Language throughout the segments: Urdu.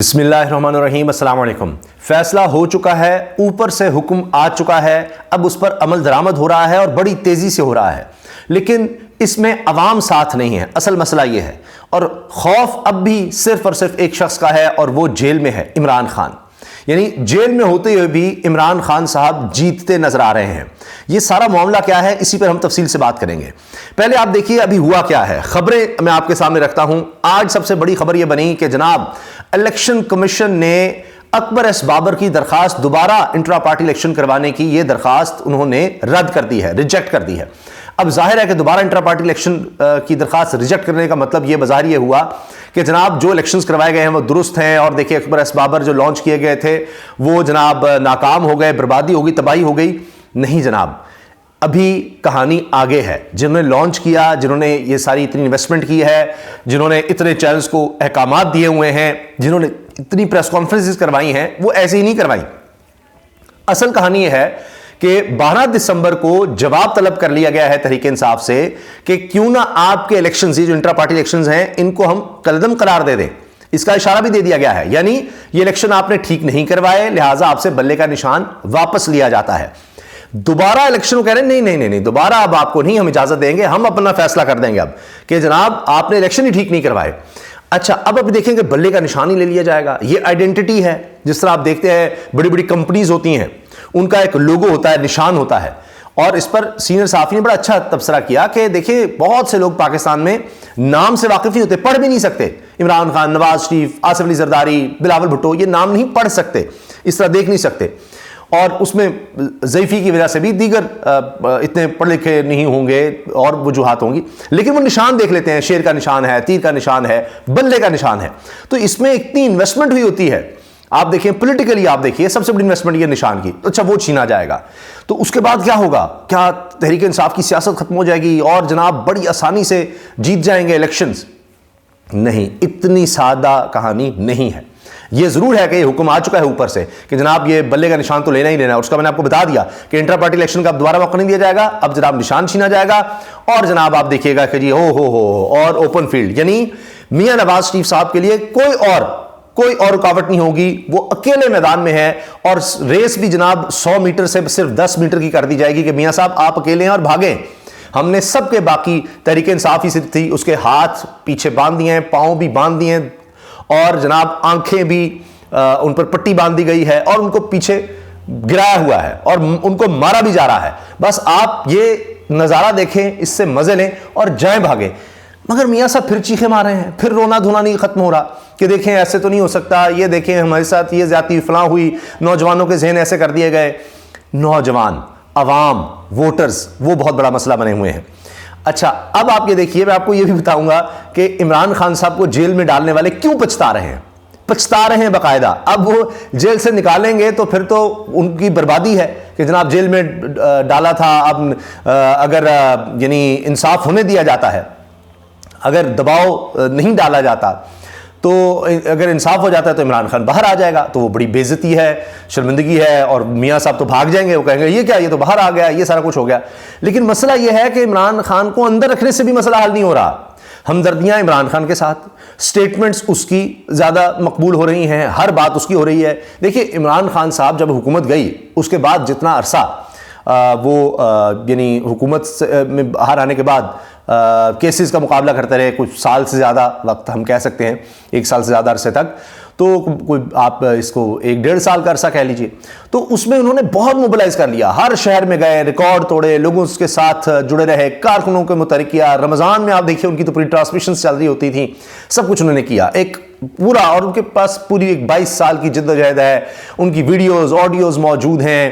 بسم اللہ الرحمن الرحیم، السلام علیکم۔ فیصلہ ہو چکا ہے، اوپر سے حکم آ چکا ہے، اب اس پر عمل درآمد ہو رہا ہے اور بڑی تیزی سے ہو رہا ہے، لیکن اس میں عوام ساتھ نہیں ہے۔ اصل مسئلہ یہ ہے، اور خوف اب بھی صرف اور صرف ایک شخص کا ہے، اور وہ جیل میں ہے، عمران خان۔ یعنی جیل میں ہوتے ہوئے بھی عمران خان صاحب جیتتے نظر آ رہے ہیں۔ یہ سارا معاملہ کیا ہے، اسی پر ہم تفصیل سے بات کریں گے۔ پہلے آپ دیکھیے ابھی ہوا کیا ہے، خبریں میں آپ کے سامنے رکھتا ہوں۔ آج سب سے بڑی خبر یہ بنی کہ جناب الیکشن کمیشن نے اکبر ایس بابر کی درخواست، دوبارہ انٹرا پارٹی الیکشن کروانے کی یہ درخواست انہوں نے رد کر دی ہے، ریجیکٹ کر دی ہے۔ اب ظاہر ہے کہ دوبارہ انٹرا پارٹی الیکشن کی درخواست ریجیکٹ کرنے کا مطلب یہ بظاہر یہ ہوا کہ جناب جو الیکشنز کروائے گئے ہیں وہ درست ہیں، اور دیکھیں اکبر ایس بابر جو لانچ کیے گئے تھے وہ جناب ناکام ہو گئے، بربادی ہو گئی، تباہی ہو گئی۔ نہیں جناب، ابھی کہانی آگے ہے۔ جنہوں نے لانچ کیا، جنہوں نے یہ ساری اتنی انویسٹمنٹ کی ہے، جنہوں نے اتنے چینلز کو احکامات دیے ہوئے ہیں، جنہوں نے اتنی پریس کانفرنسز کروائی ہیں، وہ ایسے ہی نہیں کروائی۔ اصل کہانی یہ ہے کہ 12 دسمبر کو جواب طلب کر لیا گیا ہے تحریک انصاف سے کہ کیوں نہ آپ کے الیکشنز، یہ جو انٹرا پارٹی الیکشنز ہیں، ان کو ہم کالعدم قرار دے دیں۔ اس کا اشارہ بھی دے دیا گیا ہے، یعنی یہ الیکشن آپ نے ٹھیک نہیں کروائے، لہٰذا آپ سے بلے کا نشان واپس لیا جاتا ہے۔ دوبارہ الیکشن کو کہہ رہے ہیں نہیں، دوبارہ اب آپ کو نہیں ہم اجازت دیں گے، ہم اپنا فیصلہ کر دیں گے اب کہ جناب آپ نے الیکشن ہی ٹھیک نہیں کروائے۔ اچھا، اب دیکھیں کہ بلے کا نشان ہی لے لیا جائے گا۔ یہ آئیڈینٹی ہے، جس طرح آپ دیکھتے ہیں بڑی بڑی کمپنیز ہوتی ہیں، ان کا ایک لوگو ہوتا ہے، نشان ہوتا ہے، اور اس پر سینئر صحافی نے بڑا اچھا تبصرہ کیا کہ دیکھیں بہت سے لوگ پاکستان میں نام سے واقف نہیں ہوتے، پڑھ بھی نہیں سکتے۔ عمران خان، نواز شریف، آصف علی زرداری، بلاول بھٹو، یہ نام نہیں پڑھ سکتے، اس طرح دیکھ نہیں سکتے، اور اس میں ضعیفی کی وجہ سے بھی دیگر اتنے پڑھ لکھے نہیں ہوں گے اور وجوہات ہوں گی، لیکن وہ نشان دیکھ لیتے ہیں، شیر کا نشان ہے، تیر کا نشان ہے، بلے کا نشان ہے۔ تو اس میں اتنی انویسٹمنٹ ہوئی ہوتی ہے، آپ دیکھیں پولیٹیکلی، آپ دیکھیے سب سے بڑی انویسٹمنٹ یہ نشان کی، اچھا وہ چھینا جائے گا تو اس کے بعد کیا ہوگا؟ کیا تحریک انصاف کی سیاست ختم ہو جائے گی اور جناب بڑی آسانی سے جیت جائیں گے الیکشنز؟ نہیں، اتنی سادہ کہانی نہیں ہے۔ یہ ضرور ہے کہ یہ حکم آ چکا ہے اوپر سے کہ جناب یہ بلے کا نشان تو لینا ہی لینا ہے، اور اس کا میں نے آپ کو بتا دیا کہ انٹرا پارٹی الیکشن کا اب دوبارہ موقع نہیں دیا جائے گا، اب جناب نشان چھینا جائے گا، اور جناب آپ دیکھیے گا کہ جی ہو اور اوپن فیلڈ، یعنی میاں نواز شریف صاحب کے لیے کوئی اور رکاوٹ نہیں ہوگی، وہ اکیلے میدان میں ہے، اور ریس بھی جناب 100 میٹر سے صرف 10 میٹر کی کر دی جائے گی کہ میاں صاحب آپ اکیلے ہیں اور بھاگیں۔ ہم نے سب کے باقی تحریک انصاف ہی سے تھی، اس کے ہاتھ پیچھے باندھ دیے ہیں، پاؤں بھی باندھ دیے ہیں، اور جناب آنکھیں بھی ان پر پٹی باندھ دی گئی ہے، اور ان کو پیچھے گرایا ہوا ہے، اور ان کو مارا بھی جا رہا ہے۔ بس آپ یہ نظارہ دیکھیں، اس سے مزے لیں اور جائیں بھاگیں۔ مگر میاں صاحب پھر چیخیں مار رہے ہیں، پھر رونا دھونا نہیں ختم ہو رہا کہ دیکھیں ایسے تو نہیں ہو سکتا، یہ دیکھیں ہمارے ساتھ یہ زیادتی فلاں ہوئی، نوجوانوں کے ذہن ایسے کر دیے گئے۔ نوجوان، عوام، ووٹرز، وہ بہت بڑا مسئلہ بنے ہوئے ہیں۔ اچھا، اب آپ یہ دیکھیے، میں آپ کو یہ بھی بتاؤں گا کہ عمران خان صاحب کو جیل میں ڈالنے والے کیوں پچھتا رہے ہیں باقاعدہ۔ اب وہ جیل سے نکالیں گے تو پھر تو ان کی بربادی ہے کہ جناب جیل میں ڈالا تھا، اب اگر یعنی انصاف ہونے دیا جاتا ہے، اگر دباؤ نہیں ڈالا جاتا، تو اگر انصاف ہو جاتا ہے تو عمران خان باہر آ جائے گا، تو وہ بڑی بے عزتی ہے، شرمندگی ہے، اور میاں صاحب تو بھاگ جائیں گے، وہ کہیں گے یہ کیا، یہ تو باہر آ گیا، یہ سارا کچھ ہو گیا۔ لیکن مسئلہ یہ ہے کہ عمران خان کو اندر رکھنے سے بھی مسئلہ حل نہیں ہو رہا۔ ہمدردیاں عمران خان کے ساتھ، سٹیٹمنٹس اس کی زیادہ مقبول ہو رہی ہیں، ہر بات اس کی ہو رہی ہے۔ دیکھیے عمران خان صاحب جب حکومت گئی، اس کے بعد جتنا عرصہ وہ یعنی حکومت میں باہر آنے کے بعد کیسز کا مقابلہ کرتے رہے، کچھ سال سے زیادہ وقت ہم کہہ سکتے ہیں، 1 سال سے زیادہ عرصے تک، تو کوئی آپ اس کو 1-1.5 سال کا عرصہ کہہ لیجئے، تو اس میں انہوں نے بہت موبلائز کر لیا، ہر شہر میں گئے، ریکارڈ توڑے، لوگوں اس کے ساتھ جڑے رہے، کارکنوں کو متحرک کیا۔ رمضان میں آپ دیکھیے ان کی تو پوری ٹرانسمیشنز چل رہی ہوتی تھیں، سب کچھ انہوں نے کیا، ایک پورا، اور ان کے پاس پوری ایک 22 سال کی جدوجہد ہے، ان کی ویڈیوز، آڈیوز موجود ہیں۔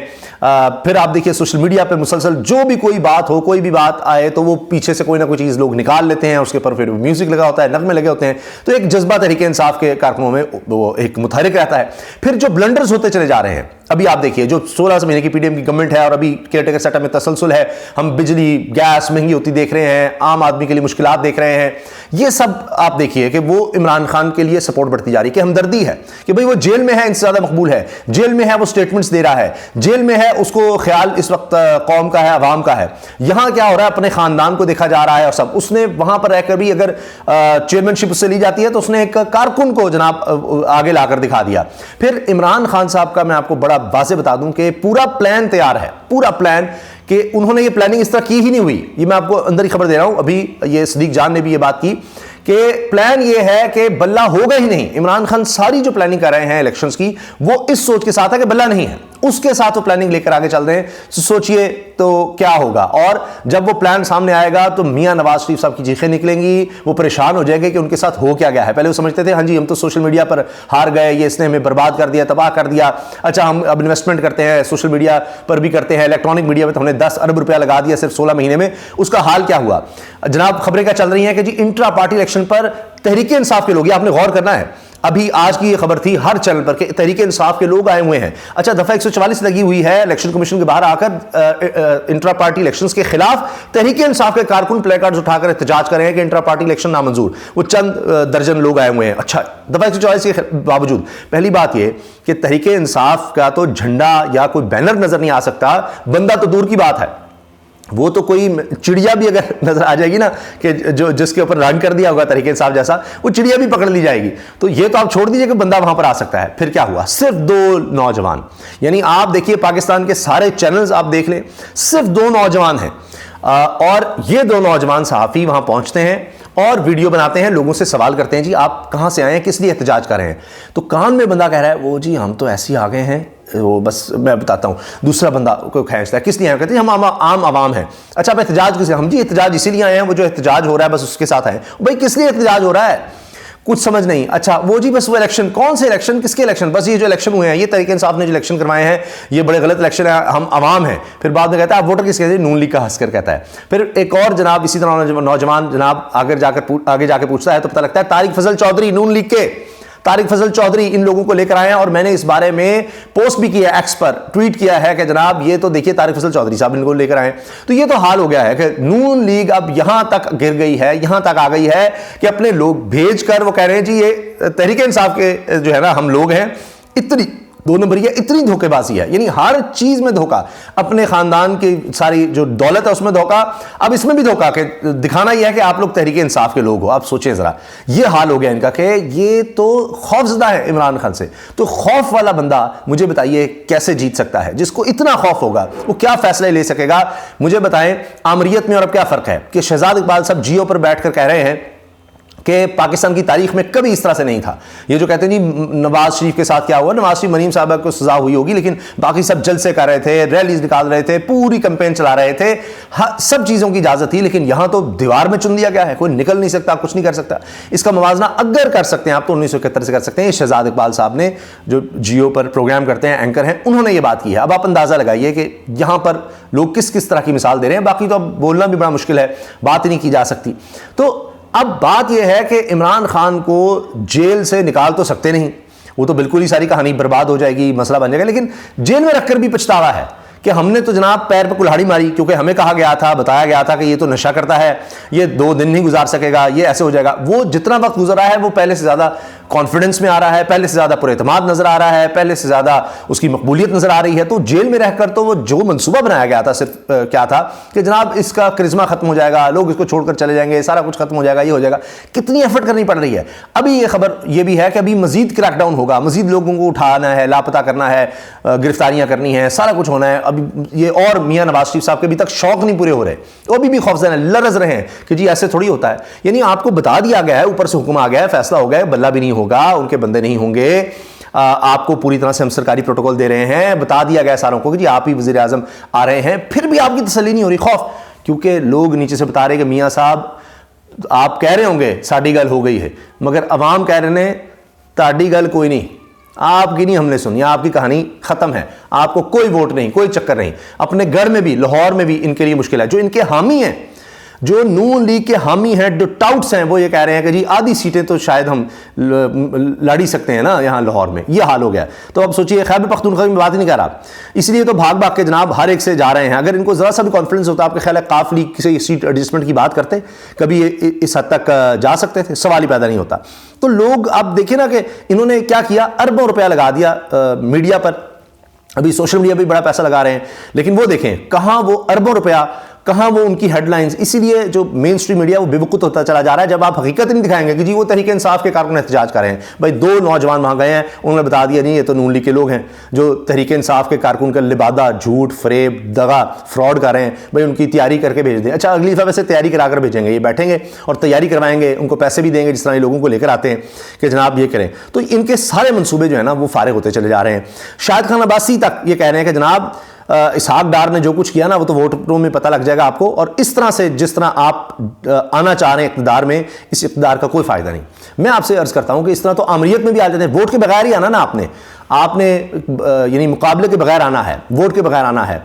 پھر آپ دیکھیے سوشل میڈیا پہ مسلسل جو بھی کوئی بات ہو، کوئی بھی بات آئے تو وہ پیچھے سے کوئی نہ کوئی چیز لوگ نکال لیتے ہیں، اس کے پر پھر میوزک لگا ہوتا ہے، نغمے لگے ہوتے ہیں، تو ایک جذبہ تحریک انصاف کے کارکنوں میں وہ ایک متحرک رہتا ہے۔ پھر جو بلنڈرز ہوتے چلے جا رہے ہیں، ابھی آپ دیکھیے جو 16 مہینے کی پی ڈی ایم کی گورنمنٹ ہے اور ابھی کیئر ٹیکر سیٹ اپ میں تسلسل ہے, ہم بجلی گیس مہنگی ہوتی دیکھ رہے ہیں, عام آدمی کے لیے مشکلات دیکھ رہے ہیں, یہ سب آپ دیکھیے کہ وہ عمران خان کے لیے سپورٹ بڑھتی جا رہی ہے, کہ ہمدردی ہے کہ بھئی وہ جیل میں ہے, ان سے زیادہ مقبول ہے, جیل میں ہے, وہ سٹیٹمنٹس دے رہا ہے, جیل میں ہے, اس کو خیال اس وقت قوم کا ہے, عوام کا ہے. یہاں کیا ہو رہا ہے, اپنے خاندان کو دیکھا جا رہا ہے, اور سب اس نے وہاں پر رہ کر بھی اگر چیئرمین شپ اس سے لی جاتی ہے تو اس نے ایک کارکن کو جناب آگے لا کر دکھا دیا. پھر عمران خان صاحب کا میں آپ کو بڑا واضح بتا دوں کہ پورا پلان تیار ہے, پورا پلان, کہ انہوں نے یہ پلاننگ اس طرح کی ہی نہیں ہوئی. یہ میں آپ کو اندر ہی خبر دے رہا ہوں, ابھی یہ صدیق جان نے بھی یہ بات کی کہ پلان یہ ہے کہ بلہ ہوگا ہی نہیں. عمران خان ساری جو پلاننگ کر رہے ہیں الیکشنز کی, وہ اس سوچ کے ساتھ ہے کہ بلہ نہیں ہے, اس کے ساتھ وہ پلاننگ لے کر آگے چل رہے ہیں. سوچئے تو کیا ہوگا, اور جب وہ پلان سامنے آئے گا تو میاں نواز شریف صاحب کی چیخیں نکلیں گی, وہ پریشان ہو جائیں گے کہ ان کے ساتھ ہو کیا گیا ہے. پہلے وہ سمجھتے تھے ہاں جی ہم تو سوشل میڈیا پر ہار گئے, یہ اس نے ہمیں برباد کر دیا, تباہ کر دیا, اچھا ہم اب انویسٹمنٹ کرتے ہیں سوشل میڈیا پر بھی کرتے ہیں, الیکٹرانک میڈیا میں تو ہم نے 10 ارب روپیہ لگا دیا صرف 16 مہینے میں. اس کا حال کیا ہوا جناب, خبریں کیا چل رہی ہیں کہ جی انٹرا پارٹی الیکشن پر تحریک انصاف کے لوگ, یہ آپ نے غور کرنا ہے, ابھی آج کی یہ خبر تھی ہر چینل پر کہ تحریک انصاف کے لوگ آئے ہوئے ہیں. اچھا دفعہ 144 لگی ہوئی ہے الیکشن کمیشن کے باہر آ کر انٹرا پارٹی الیکشنز کے خلاف تحریک انصاف کے کارکن پلے کارڈز اٹھا کر احتجاج کر رہے ہیں کہ انٹرا پارٹی الیکشن نامنظور. وہ چند درجن لوگ آئے ہوئے ہیں. اچھا دفعہ 144 کے باوجود پہلی بات یہ کہ تحریک انصاف کا تو جھنڈا یا کوئی بینر نظر نہیں آ سکتا, بندہ تو دور کی بات ہے, وہ تو کوئی چڑیا بھی اگر نظر آ جائے گی نا کہ جو جس کے اوپر رنگ کر دیا ہوگا تحریک انصاف جیسا, وہ چڑیا بھی پکڑ لی جائے گی. تو یہ تو آپ چھوڑ دیجئے کہ بندہ وہاں پر آ سکتا ہے. پھر کیا ہوا, صرف 2 نوجوان, یعنی آپ دیکھیے پاکستان کے سارے چینلز آپ دیکھ لیں, صرف 2 نوجوان ہیں, اور یہ 2 نوجوان صحافی وہاں پہنچتے ہیں اور ویڈیو بناتے ہیں, لوگوں سے سوال کرتے ہیں جی آپ کہاں سے آئے ہیں, کس لیے احتجاج کر رہے ہیں. تو کان میں بندہ کہہ رہا ہے وہ جی ہم تو ایسے ہی آ گئے ہیں, وہ بس میں بتاتا ہوں. دوسرا بندہ کو کھینچتا ہے کس لیے آئے, کہتے ہیں ہم عام عوام ہیں. اچھا آپ احتجاج کس لیے, ہم جی احتجاج اسی لیے آئے ہیں, وہ جو احتجاج ہو رہا ہے بس اس کے ساتھ آئے ہیں. بھائی کس لیے احتجاج ہو رہا ہے, کچھ سمجھ نہیں. اچھا وہ جی بس وہ الیکشن, کون سے الیکشن, کس کے الیکشن, بس یہ جو الیکشن ہوئے ہیں, یہ تحریک انصاف نے جو الیکشن کروائے ہیں یہ بڑے غلط الیکشن ہیں, ہم عوام ہیں. پھر بعد میں کہتا ہے آپ ووٹر کس کے, نون لیگ کا ہنس کر کہتا ہے. پھر ایک اور جناب اسی طرح نوجوان جناب آگے جا کے پوچھتا ہے تو پتہ لگتا ہے طارق فضل چودھری, نون لیگ کے طارق فضل چودھری ان لوگوں کو لے کر آئے ہیں, اور میں نے اس بارے میں پوسٹ بھی کیا ہے, ایکس پر ٹویٹ کیا ہے کہ جناب یہ تو دیکھیے طارق فضل چودھری صاحب ان کو لے کر آئے ہیں. تو یہ تو حال ہو گیا ہے کہ نون لیگ اب یہاں تک گر گئی ہے, یہاں تک آ گئی ہے کہ اپنے لوگ بھیج کر وہ کہہ رہے ہیں جی یہ تحریک انصاف کے جو ہے نا ہم لوگ ہیں. اتنی 2 نمبریہ, اتنی دھوکے بازی ہے, یعنی ہر چیز میں دھوکا, اپنے خاندان کی ساری جو دولت ہے اس میں دھوکا, اب اس میں بھی دھوکا کہ دکھانا یہ ہے کہ آپ لوگ تحریک انصاف کے لوگ ہو. آپ سوچیں ذرا, یہ حال ہو گیا ان کا کہ یہ تو خوف زدہ ہے عمران خان سے. تو خوف والا بندہ مجھے بتائیے کیسے جیت سکتا ہے, جس کو اتنا خوف ہوگا وہ کیا فیصلے لے سکے گا. مجھے بتائیں آمریت میں اور اب کیا فرق ہے کہ شہزاد اقبال صاحب جیو پر بیٹھ کر کہہ رہے ہیں کہ پاکستان کی تاریخ میں کبھی اس طرح سے نہیں تھا. یہ جو کہتے ہیں جی نواز شریف کے ساتھ کیا ہوا, نواز شریف مریم صاحبہ کو سزا ہوئی ہوگی لیکن باقی سب جلسے کر رہے تھے, ریلیز نکال رہے تھے, پوری کمپین چلا رہے تھے, سب چیزوں کی اجازت تھی. لیکن یہاں تو دیوار میں چن دیا گیا ہے, کوئی نکل نہیں سکتا, کچھ نہیں کر سکتا. اس کا موازنہ اگر کر سکتے ہیں آپ تو 1971 سے کر سکتے ہیں. شہزاد اقبال صاحب نے جو جیو پر پروگرام کرتے ہیں, اینکر ہیں, انہوں نے یہ بات کی ہے. اب آپ اندازہ لگائیے کہ یہاں پر لوگ کس کس طرح کی مثال دے رہے ہیں. باقی تو اب بولنا بھی بڑا مشکل ہے, بات ہی نہیں کی جا سکتی. تو اب بات یہ ہے کہ عمران خان کو جیل سے نکال تو سکتے نہیں, وہ تو بالکل ہی ساری کہانی برباد ہو جائے گی, مسئلہ بن جائے گا. لیکن جیل میں رکھ کر بھی پچھتاوا ہے کہ ہم نے تو جناب پیر پہ کلہاڑی ماری, کیونکہ ہمیں کہا گیا تھا, بتایا گیا تھا کہ یہ تو نشہ کرتا ہے, یہ 2 دن نہیں گزار سکے گا, یہ ایسے ہو جائے گا. وہ جتنا وقت گزر رہا ہے وہ پہلے سے زیادہ کانفیڈنس میں آ رہا ہے, پہلے سے زیادہ پر اعتماد نظر آ رہا ہے, پہلے سے زیادہ اس کی مقبولیت نظر آ رہی ہے. تو جیل میں رہ کر تو وہ جو منصوبہ بنایا گیا تھا صرف کیا تھا کہ جناب اس کا کرزما ختم ہو جائے گا, لوگ اس کو چھوڑ کر چلے جائیں گے, سارا کچھ ختم ہو جائے گا, یہ ہو جائے گا. کتنی ایفرٹ کرنی پڑ رہی ہے. ابھی یہ خبر یہ بھی ہے کہ ابھی مزید کریک ڈاؤن ہوگا, مزید لوگوں کو اٹھانا ہے, لاپتہ کرنا ہے, گرفتاریاں کرنی ہیں, سارا کچھ ہونا ہے. ابھی یہ اور میاں نواز شریف صاحب کے ابھی تک شوق نہیں پورے ہو رہے, وہ ابھی بھی خوفزدہ ہیں, لرز رہے ہیں کہ جی ایسے تھوڑی ہوتا ہے. یعنی آپ کو بتا دیا گیا ہے, اوپر سے حکم آ گیا ہے, فیصلہ ہو گیا ہے, بلہ بھی نہیں ہوگا, ان کے بندے نہیں ہوں گے, آپ کو پوری طرح سے ہم سرکاری پروٹوکول دے رہے ہیں, بتا دیا گیا ساروں کو کہ جی آپ ہی وزیر اعظم آ رہے ہیں. پھر بھی آپ کی تسلی نہیں ہو رہی, خوف, کیونکہ لوگ نیچے سے بتا رہے کہ میاں صاحب آپ کہہ رہے ہوں گے ساڈی گل ہو گئی ہے, مگر عوام کہہ رہے ہیں تاڈی گل کوئی نہیں, آپ کی نہیں ہم نے سنی, آپ کی کہانی ختم ہے, آپ کو کوئی ووٹ نہیں, کوئی چکر نہیں. اپنے گھر میں بھی, لاہور میں بھی ان کے لیے مشکل ہے. جو ان کے حامی ہیں جو نون لیگ کے حامی ہیں, جو ٹاؤٹس ہیں, وہ یہ کہہ رہے ہیں کہ جی آدھی سیٹیں تو شاید ہم لڑی سکتے ہیں نا یہاں لاہور میں. یہ حال ہو گیا. تو اب سوچئے خیبر پختونخوا میں بات ہی نہیں کر رہا, اس لیے تو بھاگ بھاگ کے جناب ہر ایک سے جا رہے ہیں. اگر ان کو ذرا سا بھی کانفیڈنس ہوتا, آپ کے خیال ہے قاف لیگ سے سیٹ ایڈجسٹمنٹ کی بات کرتے, کبھی اس حد تک جا سکتے تھے؟ سوال ہی پیدا نہیں ہوتا. تو لوگ آپ دیکھیں نا کہ انہوں نے کیا کیا, اربوں روپیہ لگا دیا میڈیا پر. ابھی سوشل میڈیا پہ بڑا پیسہ لگا رہے ہیں, لیکن وہ دیکھیں کہاں وہ اربوں روپیہ, کہاں وہ ان کی ہیڈ لائنز. اسی لیے جو مین اسٹریم میڈیا وہ بے وقوف ہوتا چلا جا رہا ہے. جب آپ حقیقت نہیں دکھائیں گے کہ جی وہ تحریک انصاف کے کارکن احتجاج کر رہے ہیں, بھائی 2 نوجوان وہاں گئے ہیں, انہوں نے بتا دیا نہیں یہ تو نون لیگ کے لوگ ہیں جو تحریک انصاف کے کارکن کا لبادہ, جھوٹ, فریب, دغا, فراڈ کر رہے ہیں, بھائی ان کی تیاری کر کے بھیج دیں. اچھا اگلی دفعہ ویسے تیاری کرا کر بھیجیں گے, یہ بیٹھیں گے اور تیاری کروائیں گے, ان کو پیسے بھی دیں گے جس طرح یہ لوگوں کو لے کر آتے ہیں کہ جناب یہ کریں. تو ان کے سارے منصوبے جو ہیں نا وہ فارغ ہوتے چلے جا رہے ہیں. شاہد خان عباسی تک یہ کہہ رہے ہیں کہ جناب اسحاق ڈار نے جو کچھ کیا نا وہ تو ووٹروں میں پتہ لگ جائے گا آپ کو, اور اس طرح سے جس طرح آپ آنا چاہ رہے ہیں اقتدار میں, اس اقتدار کا کوئی فائدہ نہیں. میں آپ سے عرض کرتا ہوں کہ اس طرح تو آمریت میں بھی آ جاتے ہیں. ووٹ کے بغیر ہی آنا نا آپ نے یعنی مقابلے کے بغیر آنا ہے, ووٹ کے بغیر آنا ہے,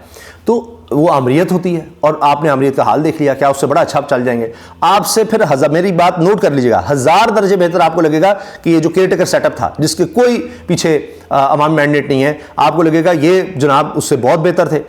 تو وہ آمریت ہوتی ہے. اور آپ نے آمریت کا حال دیکھ لیا, کیا اس سے بڑا اچھا آپ چل جائیں گے. آپ سے پھر میری بات نوٹ کر لیجیے گا, 1000 درجے بہتر آپ کو لگے گا کہ یہ جو کیئر ٹیکر سیٹ اپ تھا جس کے کوئی پیچھے عوام مینڈیٹ نہیں ہے, آپ کو لگے گا یہ جناب اس سے بہت بہتر تھے.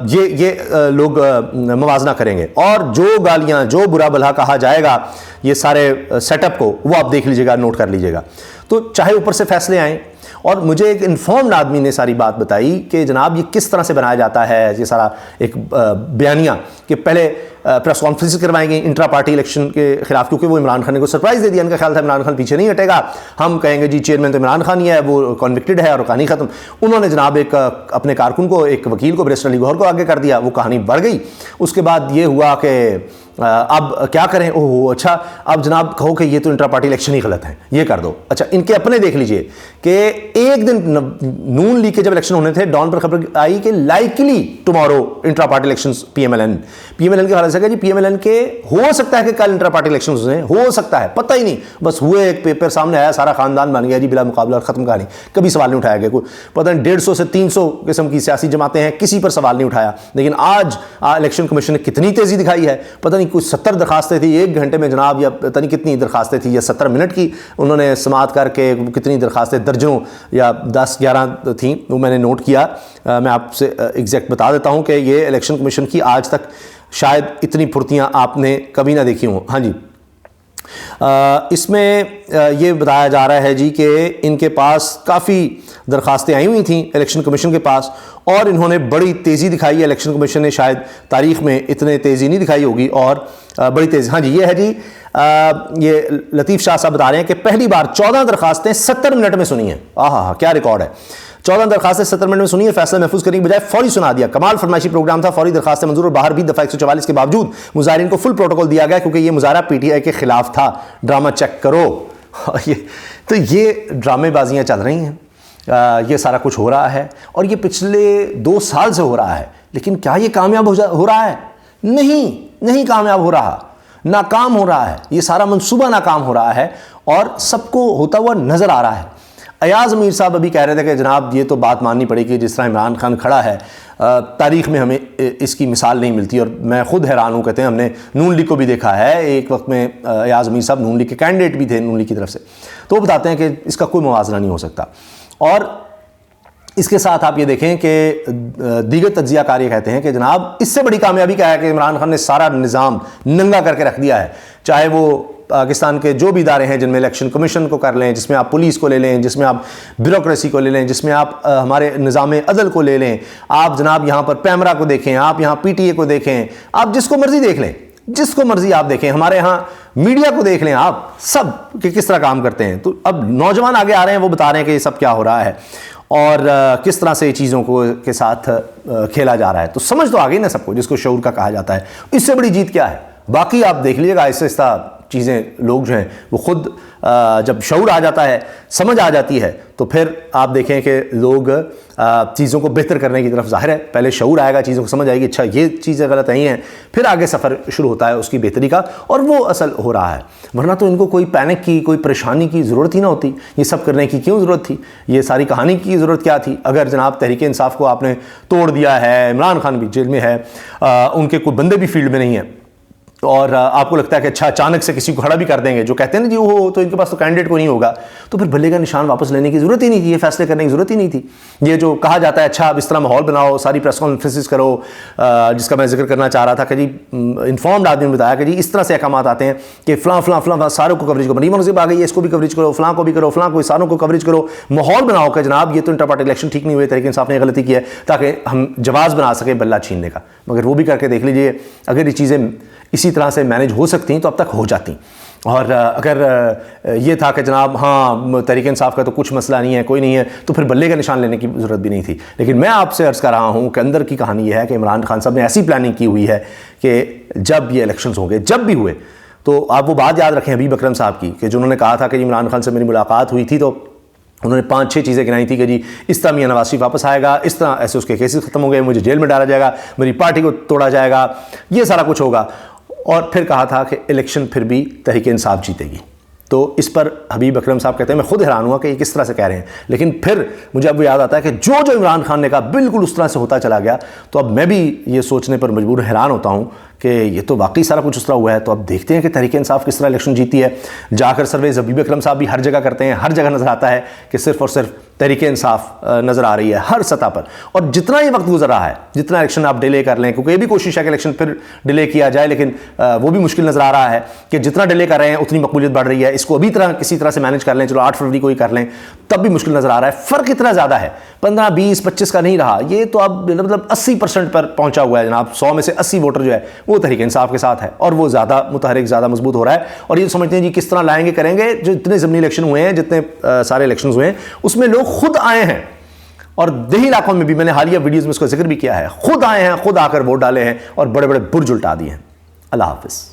یہ لوگ موازنہ کریں گے, اور جو گالیاں, جو برا بھلا کہا جائے گا یہ سارے سیٹ اپ کو, وہ آپ دیکھ لیجیے گا, نوٹ کر لیجیے گا. تو چاہے اوپر سے فیصلے آئیں, اور مجھے ایک انفارمڈ آدمی نے ساری بات بتائی کہ جناب یہ کس طرح سے بنایا جاتا ہے, یہ سارا ایک بیانیہ, کہ پہلے پریس کانفرنس کروائیں گے انٹرا پارٹی الیکشن کے خلاف, کیونکہ وہ عمران خان کو سرپرائز دے دیا. ان کا خیال تھا عمران خان پیچھے نہیں ہٹے گا, ہم کہیں گے جی چیئرمین تو عمران خان ہی ہے, وہ کنوکٹڈ ہے اور کہانی ختم. انہوں نے جناب ایک اپنے کارکن کو, ایک وکیل کو, بیرسٹر علی گوہر کو آگے کر دیا, وہ کہانی بڑھ گئی. اس کے بعد یہ ہوا کہ اب کیا کریں, اوہ اچھا اب جناب کہو کہ یہ تو انٹرا پارٹی الیکشن ہی غلط ہے, یہ کر دو. اچھا ان کے اپنے دیکھ لیجئے کہ ایک دن نون لیگ کے جب الیکشن ہونے تھے, ڈان پر خبر آئی کہ likely tomorrow intra party elections P M L N کے حوالے سے کہ جی پی ایم ایل این کے ہو سکتا ہے کہ کل انٹرا پارٹی الیکشنز ہیں, ہو سکتا ہے, پتہ ہی نہیں, بس ہوئے, ایک پیپر سامنے آیا, سارا خاندان بن گیا جی بلا مقابلہ, اور ختم کہانی. کبھی سوال نہیں اٹھایا گیا, کوئی پتہ نہیں 150 سے 300 قسم کی سیاسی جماعتیں ہیں, کسی پر سوال نہیں اٹھایا. لیکن آج الیکشن کمیشن نے کتنی تیزی دکھائی ہے, پتہ نہیں کوئی 70 درخواستیں تھی ایک گھنٹے میں جناب, یا پتہ نہیں کتنی درخواستیں تھی, یا 70 منٹ کی انہوں نے سماعت کر کے, کتنی درخواستیں, درجنوں یا 10-11 تھیں, وہ میں نے نوٹ کیا. میں آپ سے ایگزیکٹ بتا دیتا ہوں کہ یہ الیکشن کمیشن کی آج تک شاید اتنی پھرتیاں آپ نے کبھی نہ دیکھی ہوں. ہاں جی, اس میں یہ بتایا جا رہا ہے جی کہ ان کے پاس کافی درخواستیں آئی ہوئی تھیں الیکشن کمیشن کے پاس, اور انہوں نے بڑی تیزی دکھائی ہے. الیکشن کمیشن نے شاید تاریخ میں اتنے تیزی نہیں دکھائی ہوگی, اور بڑی تیزی. ہاں جی, یہ ہے جی, یہ لطیف شاہ صاحب بتا رہے ہیں کہ پہلی بار 14 درخواستیں 70 منٹ میں سنی ہیں. آہا کیا ریکارڈ ہے, 14 درخواستیں 70 منٹ میں سنی ہے. فیصلہ محفوظ کرنے کی بجائے فوری سنا دیا. کمال فرمائشی پروگرام تھا, فوری درخواستیں منظور, اور باہر بھی دفعہ 144 کے باوجود مظاہرین کو فل پروٹوکول دیا گیا کیونکہ یہ مظاہرہ پی ٹی آئی کے خلاف تھا. ڈرامہ چیک کرو. تو یہ ڈرامے بازیاں چل رہی ہیں, یہ سارا کچھ ہو رہا ہے, اور یہ پچھلے 2 سال سے ہو رہا ہے. لیکن کیا یہ کامیاب ہو رہا ہے؟ نہیں کامیاب ہو رہا, ناکام ہو رہا ہے. یہ سارا منصوبہ ناکام ہو رہا ہے, اور سب کو ہوتا ہوا نظر آ رہا ہے. ایاز امیر صاحب ابھی کہہ رہے تھے کہ جناب یہ تو بات ماننی پڑے گی, جس طرح عمران خان کھڑا ہے تاریخ میں ہمیں اس کی مثال نہیں ملتی. اور میں خود حیران ہوں, کہتے ہیں ہم نے نون لیگ کو بھی دیکھا ہے, ایک وقت میں ایاز امیر صاحب نون لیگ کے کینڈیڈیٹ بھی تھے نون لیگ کی طرف سے, تو وہ بتاتے ہیں کہ اس کا کوئی موازنہ نہیں ہو سکتا. اور اس کے ساتھ آپ یہ دیکھیں کہ دیگر تجزیہ کار یہ کہتے ہیں کہ جناب اس سے بڑی کامیابی کیا ہے کہ عمران خان نے سارا نظام ننگا کر کے رکھ دیا ہے. چاہے وہ پاکستان کے جو بھی ادارے ہیں جن میں الیکشن کمیشن کو کر لیں, جس میں آپ پولیس کو لے لیں, جس میں آپ بیوروکریسی کو لے لیں, جس میں آپ ہمارے نظام عدل کو لے لیں, آپ جناب یہاں پر پیمرا کو دیکھیں, آپ یہاں پی ٹی اے کو دیکھیں, آپ جس کو مرضی دیکھ لیں, جس کو مرضی آپ دیکھیں, ہمارے یہاں میڈیا کو دیکھ لیں آپ, سب کہ کس طرح کام کرتے ہیں. تو اب نوجوان آگے آ رہے ہیں, وہ بتا رہے ہیں کہ یہ سب کیا ہو رہا ہے اور کس طرح سے چیزوں کو کے ساتھ کھیلا جا رہا ہے. تو سمجھ تو آ گئی نا سب کو, جس کو شعور کا کہا جاتا ہے. اس سے بڑی جیت کیا ہے؟ باقی آپ دیکھ لیجیے گا آہستہ آہستہ چیزیں, لوگ جو ہیں وہ خود جب شعور آ جاتا ہے, سمجھ آ جاتی ہے, تو پھر آپ دیکھیں کہ لوگ چیزوں کو بہتر کرنے کی طرف, ظاہر ہے پہلے شعور آئے گا, چیزوں کو سمجھ آئے گی, اچھا یہ چیزیں غلط نہیں ہیں, پھر آگے سفر شروع ہوتا ہے اس کی بہتری کا, اور وہ اصل ہو رہا ہے. ورنہ تو ان کو کوئی پینک کی, کوئی پریشانی کی ضرورت ہی نہ ہوتی. یہ سب کرنے کی کیوں ضرورت تھی؟ یہ ساری کہانی کی ضرورت کیا تھی؟ اگر جناب تحریک انصاف کو آپ نے توڑ دیا ہے, عمران خان بھی جیل میں ہے, ان کے کوئی بندے بھی فیلڈ میں نہیں ہیں, اور آپ کو لگتا ہے کہ اچھا اچانک سے کسی کو کھڑا بھی کر دیں گے، جو کہتے ہیں نا جی وہ تو ان کے پاس تو کینڈیڈیٹ کو نہیں ہوگا، تو پھر بلے کا نشان واپس لینے کی ضرورت ہی نہیں تھی، یہ فیصلے کرنے کی ضرورت ہی نہیں تھی۔ یہ جو کہا جاتا ہے اچھا اب اس طرح ماحول بناؤ، ساری پریس کانفرنسز کرو، جس کا میں ذکر کرنا چاہ رہا تھا کہ جی انفارمڈ آدمی نے بتایا کہ جی اس طرح سے احکامات آتے ہیں کہ فلاں فلاں فلاں ساروں کو کوریج کرو، مریم نصیب آ گئی ہے اس کو بھی کوریج کرو، فلاں کو بھی کرو، فلاں کو ساروں کو کوریج کرو، ماحول بناؤ کہ جناب یہ تو انٹر پارٹی الیکشن ٹھیک نہیں ہوئے، تحریک انصاف نے غلطی کی ہے، تاکہ ہم جواز بنا سکیں بلہ چھیننے کا۔ مگر وہ بھی کر کے دیکھ لیجئے، اگر یہ چیزیں اسی طرح سے مینیج ہو سکتی ہیں تو اب تک ہو جاتی، اور اگر یہ تھا کہ جناب ہاں تحریک انصاف کا تو کچھ مسئلہ نہیں ہے، کوئی نہیں ہے، تو پھر بلے کا نشان لینے کی ضرورت بھی نہیں تھی۔ لیکن میں آپ سے عرض کر رہا ہوں کہ اندر کی کہانی یہ ہے کہ عمران خان صاحب نے ایسی پلاننگ کی ہوئی ہے کہ جب یہ الیکشنز ہوں گے، جب بھی ہوئے، تو آپ وہ بات یاد رکھیں حبیب اکرم صاحب کی، کہ جو انہوں نے کہا تھا کہ عمران خان سے میری ملاقات ہوئی تھی تو انہوں نے 5-6 چیزیں گنائی تھی کہ جی اس طرح میاں نواز شریف واپس آئے گا، اس طرح ایسے اس کے کیسز ختم ہو گئے، مجھے جیل میں ڈالا جائے گا، میری پارٹی کو توڑا جائے گا، یہ سارا کچھ ہوگا، اور پھر کہا تھا کہ الیکشن پھر بھی تحریک انصاف جیتے گی۔ تو اس پر حبیب اکرم صاحب کہتے ہیں میں خود حیران ہوا کہ یہ کس طرح سے کہہ رہے ہیں، لیکن پھر مجھے اب وہ یاد آتا ہے کہ جو عمران خان نے کہا بالکل اس طرح سے ہوتا چلا گیا، تو اب میں بھی یہ سوچنے پر مجبور حیران ہوتا ہوں کہ یہ تو واقعی سارا کچھ اس طرح ہوا ہے۔ تو اب دیکھتے ہیں کہ تحریک انصاف کس طرح الیکشن جیتی ہے۔ جا کر سرویز حبیب اکرم صاحب بھی ہر جگہ کرتے ہیں، ہر جگہ نظر آتا ہے کہ صرف اور صرف تحریک انصاف نظر آ رہی ہے ہر سطح پر، اور جتنا یہ وقت گزر رہا ہے، جتنا الیکشن آپ ڈیلے کر لیں، کیونکہ یہ بھی کوشش ہے کہ الیکشن پھر ڈیلے کیا جائے، لیکن وہ بھی مشکل نظر آ رہا ہے کہ جتنا ڈیلے کر رہے ہیں اتنی مقبولیت بڑھ رہی ہے، اس کو ابھی کسی طرح سے مینیج کر لیں، چلو 8 فروری کو ہی کر لیں، تب بھی مشکل نظر آ رہا ہے۔ فرق اتنا زیادہ ہے، 15 20 25 کا نہیں رہا، یہ تو اب مطلب 80% پر پہنچا ہوا ہے جناب۔ 100 میں سے 80 ووٹر جو ہے وہ تحریک انصاف کے ساتھ ہے، اور وہ زیادہ متحرک، زیادہ مضبوط ہو رہا ہے، اور یہ سمجھتے ہیں جی کس طرح لائیں گے کریں گے۔ جو اتنے ضمنی الیکشن ہوئے ہیں، جتنے سارے الیکشنز ہوئے ہیں، اس میں لوگ خود آئے ہیں، اور دیہی علاقوں میں بھی میں نے حالیہ ویڈیوز میں اس کا ذکر بھی کیا ہے، خود آئے ہیں، خود آ کر ووٹ ڈالے ہیں اور بڑے بڑے برج الٹا دیے ہیں۔ اللہ حافظ۔